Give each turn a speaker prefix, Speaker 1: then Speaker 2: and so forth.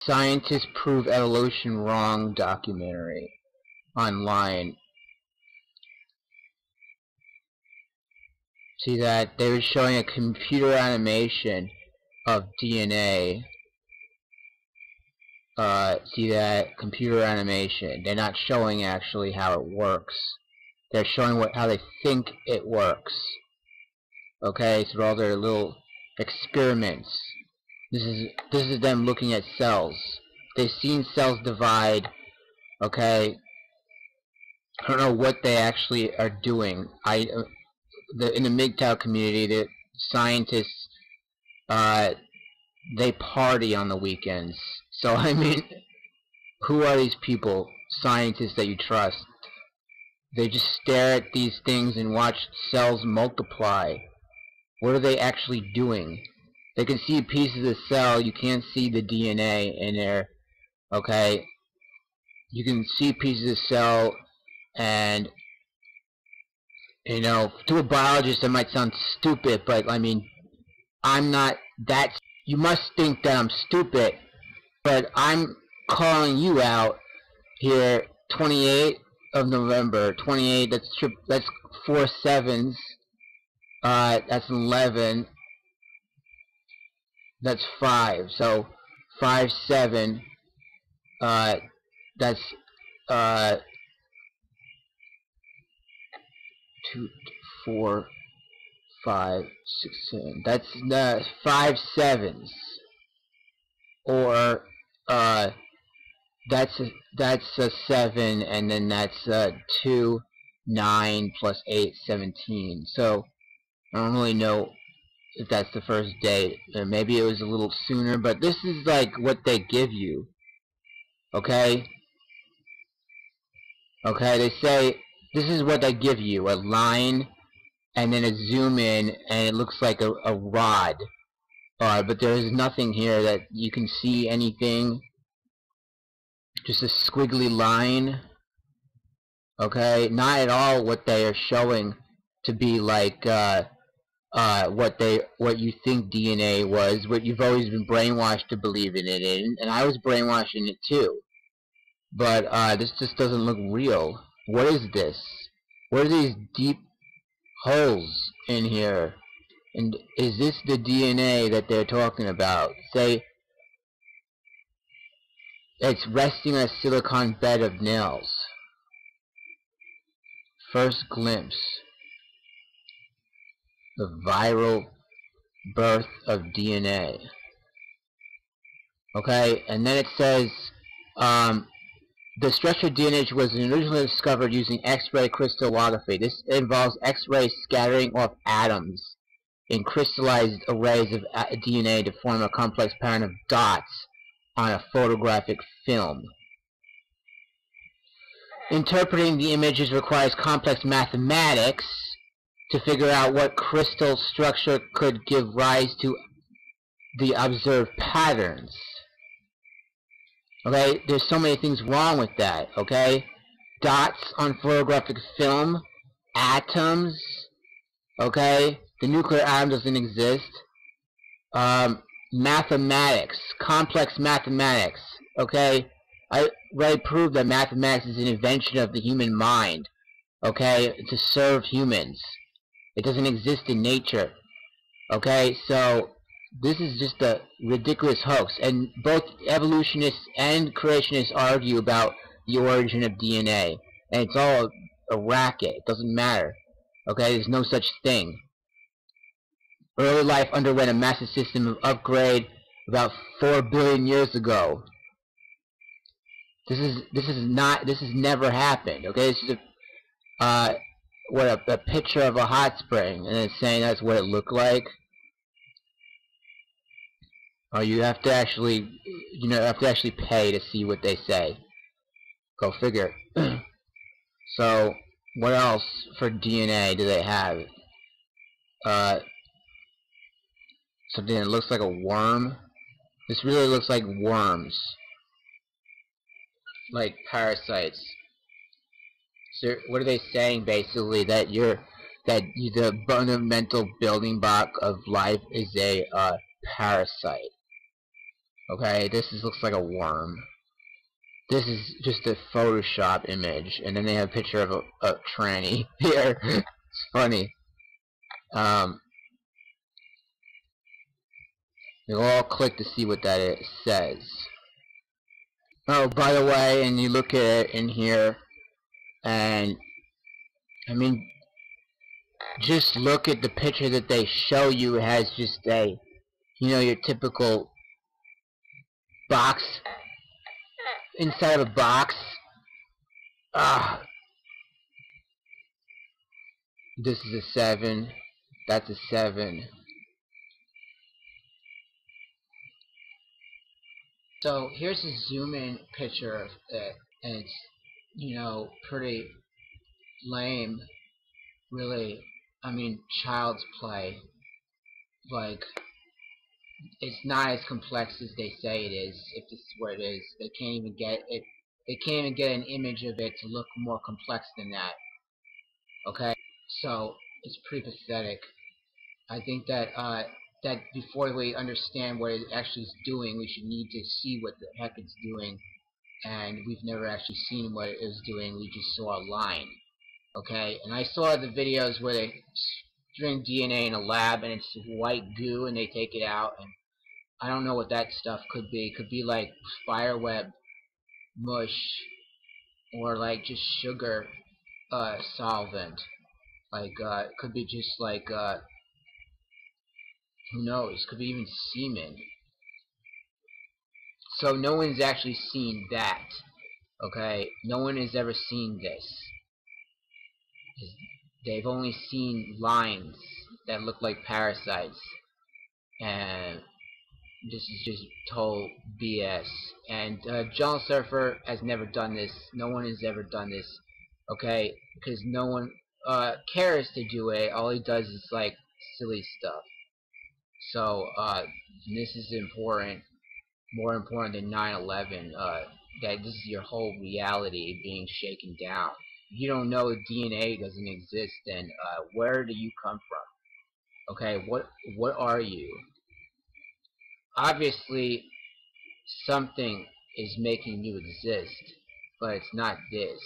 Speaker 1: Scientists prove evolution wrong documentary online. See that? They were showing a computer animation of DNA. See that? Computer animation. They're not showing actually how it works. They're showing how they think it works. Okay, so all their little experiments. This is them looking at cells. They've seen cells divide. Okay, I don't know what they actually are doing. In the MGTOW community, the scientists, they party on the weekends. So I mean, who are these people, scientists that you trust? They just stare at these things and watch cells multiply. What are they actually doing? They can see pieces of cell. You can't see the DNA in there. Okay, you can see pieces of cell, and you know, to a biologist that might sound stupid, but I mean, I'm not that. You must think that I'm stupid, but I'm calling you out here. 28 of November, 28. That's 4 sevens. That's 11. That's 5. So 5 7. That's 2 4 5 6 7. That's 5 sevens. Or that's a 7, and then that's 2 9 plus 8 17. So I don't really know if that's the first date. Maybe it was a little sooner, but this is like what they give you. Okay? Okay, they say this is what they give you, a line and then a zoom in, and it looks like a rod. But there is nothing here that you can see anything. Just a squiggly line. Okay, not at all what they are showing to be like what you think DNA was, what you've always been brainwashed to believe in it in, and I was brainwashed in it too. But this just doesn't look real. What is this? What are these deep holes in here? And is this the DNA that they're talking about? Say it's resting on a silicon bed of nails. First glimpse. The viral birth of DNA. Okay, and then it says the structure of DNA was originally discovered using X-ray crystallography. This involves X-ray scattering off atoms in crystallized arrays of DNA to form a complex pattern of dots on a photographic film. Interpreting the images requires complex mathematics to figure out what crystal structure could give rise to the observed patterns. Okay, there's so many things wrong with that, okay? Dots on photographic film, atoms, okay? The nuclear atom doesn't exist. Mathematics, complex mathematics, okay? I already proved that mathematics is an invention of the human mind, okay? To serve humans. It doesn't exist in nature, okay? So this is just a ridiculous hoax, and both evolutionists and creationists argue about the origin of DNA, and it's all a racket. It doesn't matter, okay? There's no such thing. Early life underwent a massive system of upgrade about 4 billion years ago. This has never happened, okay? This is a picture of a hot spring, and it's saying that's what it looked like. Oh, you have to actually, pay to see what they say. Go figure. So, what else for DNA do they have? Something that looks like a worm. This really looks like worms, like parasites. So, what are they saying basically? That the fundamental building block of life is a parasite. Okay, looks like a worm. This is just a Photoshop image, and then they have a picture of a tranny here. It's funny. You'll all click to see what that says. Oh, by the way, and you look at it in here, and I mean, just look at the picture that they show you. It has just a, your typical box inside of a box. This is a 7. That's a 7. So here's a zoom in picture of it, and it's, pretty lame, really. I mean, child's play. Like, it's not as complex as they say it is, if this is what it is. They can't even get it. They can't even get an image of it to look more complex than that. Okay, so it's pretty pathetic. I think that that before we understand what it actually is doing, we should need to see what the heck it's doing. And we've never actually seen what it was doing. We just saw a line. Okay, and I saw the videos where they string DNA in a lab and it's white goo and they take it out, and I don't know what that stuff could be. It could be like spiderweb mush, or like just sugar solvent. Like it could be just like who knows? Could be even semen. So no one's actually seen that. Okay, no one has ever seen this. They've only seen lines that look like parasites, and this is just total BS. And John Surfer has never done this. No one has ever done this. Okay, because no one cares to do it. All he does is like silly stuff. So this is important, more important than 9/11. That this is your whole reality being shaken down. If you don't know DNA doesn't exist, then where do you come from? Okay, what are you? Obviously, something is making you exist, but it's not this.